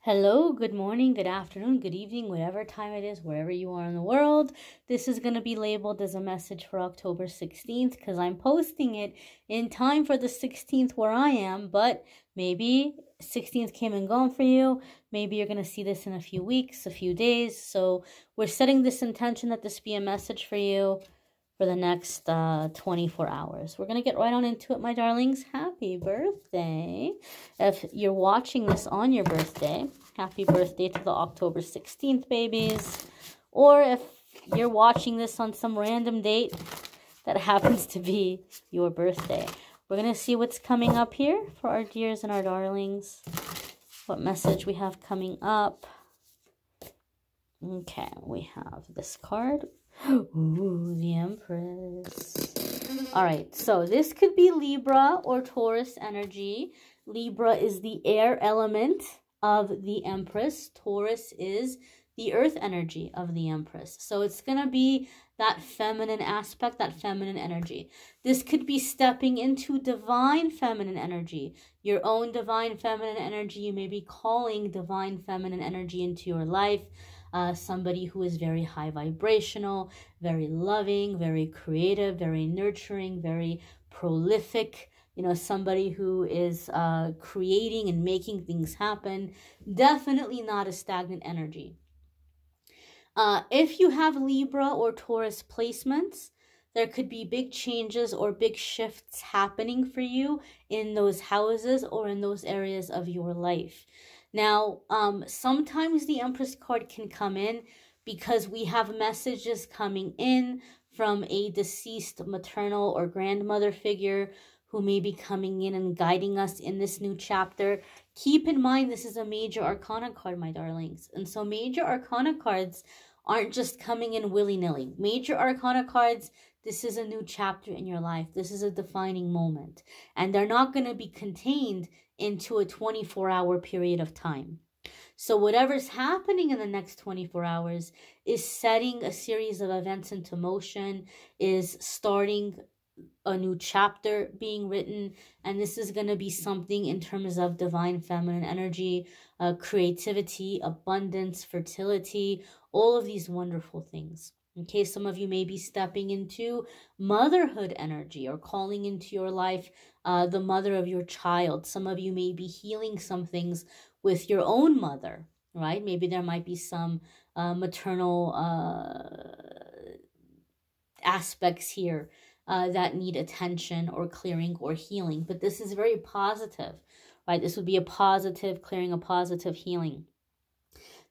Hello, good morning, good afternoon, good evening, whatever time it is, wherever you are in the world. This is going to be labeled as a message for October 16th because I'm posting it in time for the 16th where I am, but maybe 16th came and gone for you. Maybe you're going to see this in a few weeks, a few days. So we're setting this intention that this be a message for you for the next 24 hours. We're going to get right on into it, my darlings. Happy birthday. If you're watching this on your birthday, happy birthday to the October 16th babies. Or if you're watching this on some random date that happens to be your birthday. We're going to see what's coming up here for our dears and our darlings. What message we have coming up. Okay, we have this card. Ooh, the Empress. All right, so this could be Libra or Taurus energy. Libra is the air element of the Empress. Taurus is the earth energy of the Empress. So it's going to be that feminine aspect, that feminine energy. This could be stepping into divine feminine energy, your own divine feminine energy. You may be calling divine feminine energy into your life. Somebody who is very high vibrational, very loving, very creative, very nurturing, very prolific. You know, somebody who is creating and making things happen. Definitely not a stagnant energy. If you have Libra or Taurus placements, there could be big changes or big shifts happening for you in those houses or in those areas of your life. Now, sometimes the Empress card can come in because we have messages coming in from a deceased maternal or grandmother figure who may be coming in and guiding us in this new chapter. Keep in mind, this is a major arcana card, my darlings. And so major arcana cards aren't just coming in willy-nilly. Major arcana cards, this is a new chapter in your life. This is a defining moment. And they're not going to be contained into a 24-hour period of time. So whatever's happening in the next 24 hours is setting a series of events into motion, is starting a new chapter being written, and this is going to be something in terms of divine feminine energy, creativity, abundance, fertility, all of these wonderful things. Okay, some of you may be stepping into motherhood energy or calling into your life the mother of your child. Some of you may be healing some things with your own mother, right? Maybe there might be some maternal aspects here that need attention or clearing or healing. But this is very positive, right? This would be a positive clearing, a positive healing.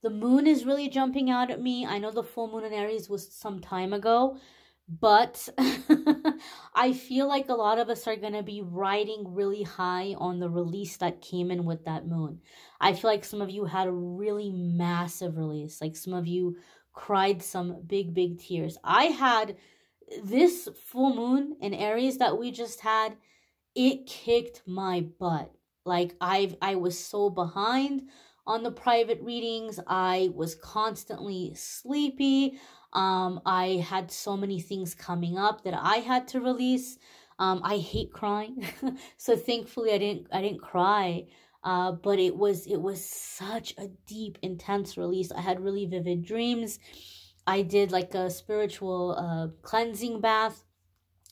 The moon is really jumping out at me. I know the full moon in Aries was some time ago, but I feel like a lot of us are going to be riding really high on the release that came in with that moon. I feel like some of you had a really massive release. Like some of you cried some big, big tears. I had this full moon in Aries that we just had. It kicked my butt. Like I was so behind on the private readings. I was constantly sleepy. I had so many things coming up that I had to release. I hate crying. So thankfully I didn't cry. But it was such a deep, intense release. I had really vivid dreams. I did like a spiritual cleansing bath.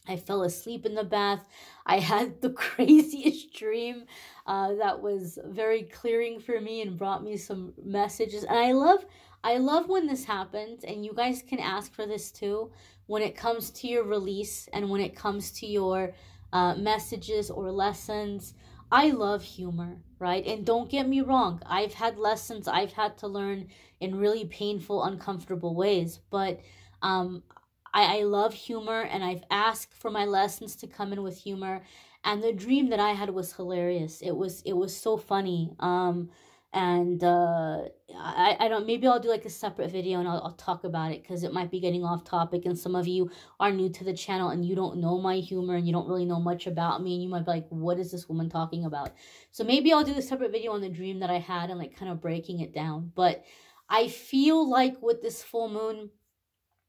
I fell asleep in the bath. I had the craziest dream that was very clearing for me and brought me some messages. And I love when this happens, and you guys can ask for this too, when it comes to your release and when it comes to your messages or lessons. I love humor, right? And don't get me wrong, I've had lessons I've had to learn in really painful, uncomfortable ways, but I love humor, and I've asked for my lessons to come in with humor. And the dream that I had was hilarious. It was so funny. I don't, maybe I'll do like a separate video and I'll talk about it because it might be getting off topic, and some of you are new to the channel and you don't know my humor and you don't really know much about me, and you might be like, what is this woman talking about? So maybe I'll do a separate video on the dream that I had and like kind of breaking it down. But I feel like with this full moon,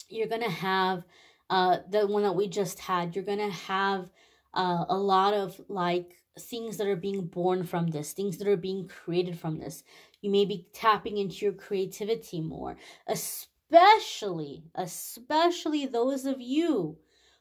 you're going to have the one that we just had. You're going to have a lot of like things that are being born from this, things that are being created from this. You may be tapping into your creativity more, especially those of you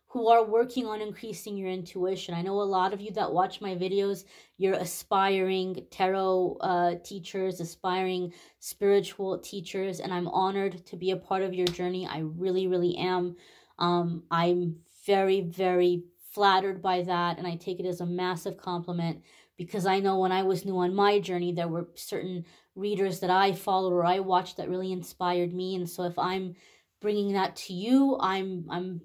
who are working on increasing your intuition. I know a lot of you that watch my videos, you're aspiring tarot teachers, aspiring spiritual teachers, and I'm honored to be a part of your journey. I really, really am. I'm very, very flattered by that, and I take it as a massive compliment, because I know when I was new on my journey, there were certain readers that I followed or I watched that really inspired me. And so if I'm bringing that to you, I'm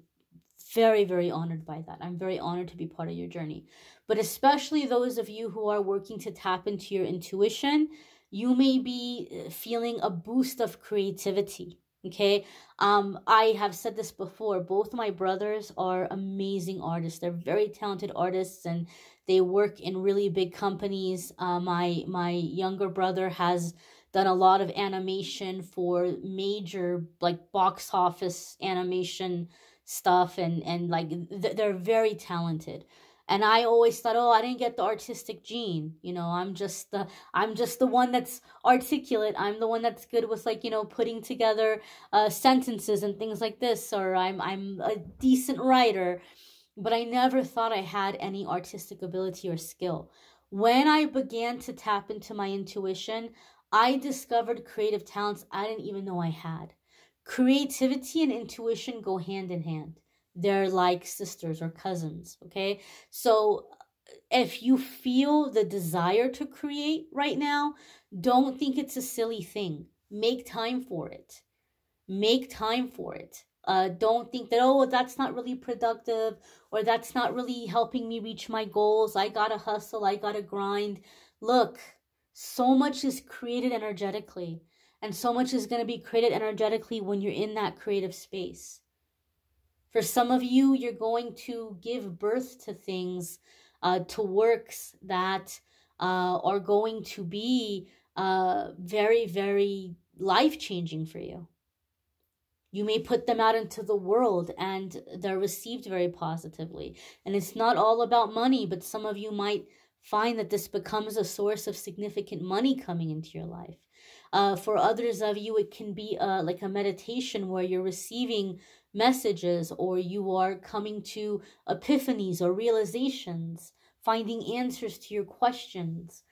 very, very honored by that. I'm very honored to be part of your journey. But especially those of you who are working to tap into your intuition, you may be feeling a boost of creativity. Okay, I have said this before. Both my brothers are amazing artists. They're very talented artists, and they work in really big companies. My younger brother has done a lot of animation for major like box office animation stuff, and like they're very talented. And I always thought, oh, I didn't get the artistic gene. You know, I'm just the one that's articulate. I'm the one that's good with, like, you know, putting together sentences and things like this, or I'm a decent writer. But I never thought I had any artistic ability or skill. When I began to tap into my intuition, I discovered creative talents I didn't even know I had. Creativity and intuition go hand in hand. They're like sisters or cousins, okay? So if you feel the desire to create right now, don't think it's a silly thing. Make time for it. Make time for it. Don't think that, oh, that's not really productive, or that's not really helping me reach my goals. I gotta hustle, I gotta grind. Look, so much is created energetically, and so much is going to be created energetically when you're in that creative space. For some of you, you're going to give birth to things, to works that are going to be very, very life-changing for you. You may put them out into the world and they're received very positively. And it's not all about money, but some of you might find that this becomes a source of significant money coming into your life. For others of you, it can be like a meditation where you're receiving messages, or you are coming to epiphanies or realizations, finding answers to your questions,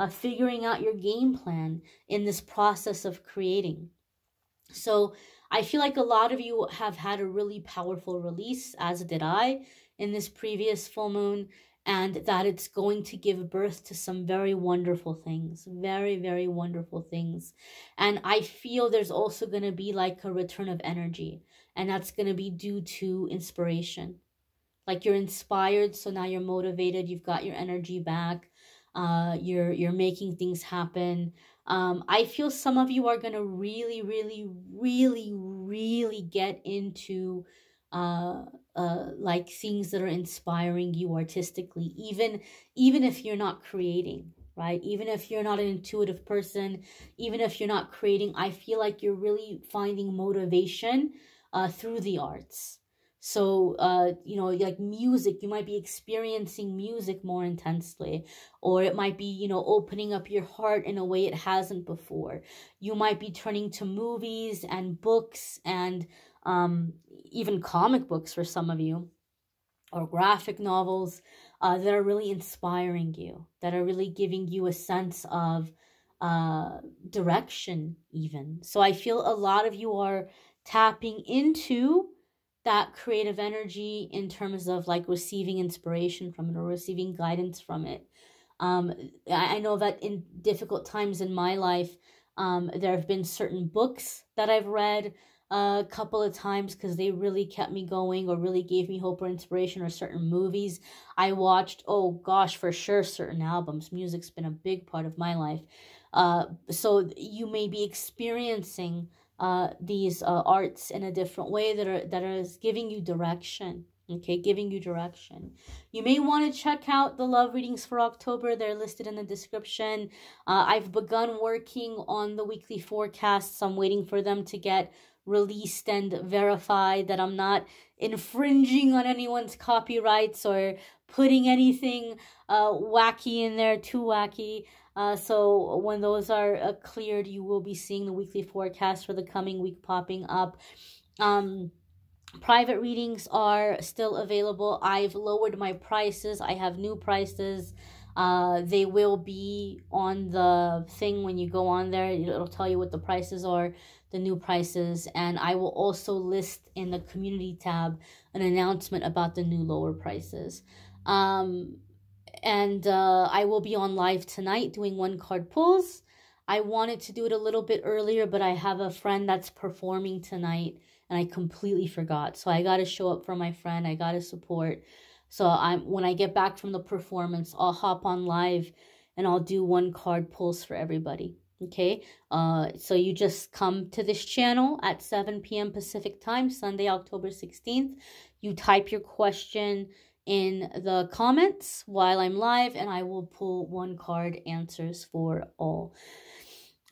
figuring out your game plan in this process of creating. So I feel like a lot of you have had a really powerful release, as did I, in this previous full moon, and that it's going to give birth to some very wonderful things, very, very wonderful things. And I feel there's also going to be like a return of energy, and that's going to be due to inspiration. Like you're inspired, so now you're motivated, you've got your energy back, you're making things happen. I feel some of you are going to really, really, really, really get into like things that are inspiring you artistically, even if you're not creating, right? Even if you're not an intuitive person, even if you're not creating, I feel like you're really finding motivation through the arts. So, you know, like music, you might be experiencing music more intensely, or it might be, you know, opening up your heart in a way it hasn't before. You might be turning to movies and books and even comic books for some of you, or graphic novels that are really inspiring you, that are really giving you a sense of direction even. So I feel a lot of you are tapping into that creative energy in terms of like receiving inspiration from it or receiving guidance from it. I know that in difficult times in my life, there have been certain books that I've read a couple of times because they really kept me going or really gave me hope or inspiration, or certain movies I watched. Oh gosh, for sure, certain albums. Music's been a big part of my life. So you may be experiencing these arts in a different way that is giving you direction. Okay, giving you direction. You may want to check out the love readings for October. They're listed in the description. I've begun working on the weekly forecasts. I'm waiting for them to get released and verified, that I'm not infringing on anyone's copyrights or putting anything wacky in there, too wacky. So when those are cleared, you will be seeing the weekly forecast for the coming week popping up. Private readings are still available. I've lowered my prices. I have new prices. They will be on the thing when you go on there. It'll tell you what the prices are, the new prices. And I will also list in the community tab an announcement about the new lower prices. I will be on live tonight doing 1-card pulls. I wanted to do it a little bit earlier, but I have a friend that's performing tonight and I completely forgot. So I got to show up for my friend. I got to support. So when I get back from the performance, I'll hop on live and I'll do 1-card pulls for everybody. Okay? So you just come to this channel at 7 p.m. Pacific time, Sunday, October 16th. You type your question in the comments while I'm live, and I will pull 1-card answers for all.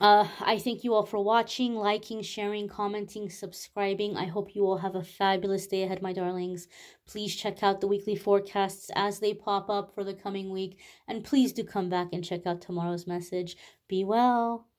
I thank you all for watching, liking, sharing, commenting, subscribing. I hope you all have a fabulous day ahead, my darlings. Please check out the weekly forecasts as they pop up for the coming week. And please do come back and check out tomorrow's message. Be well.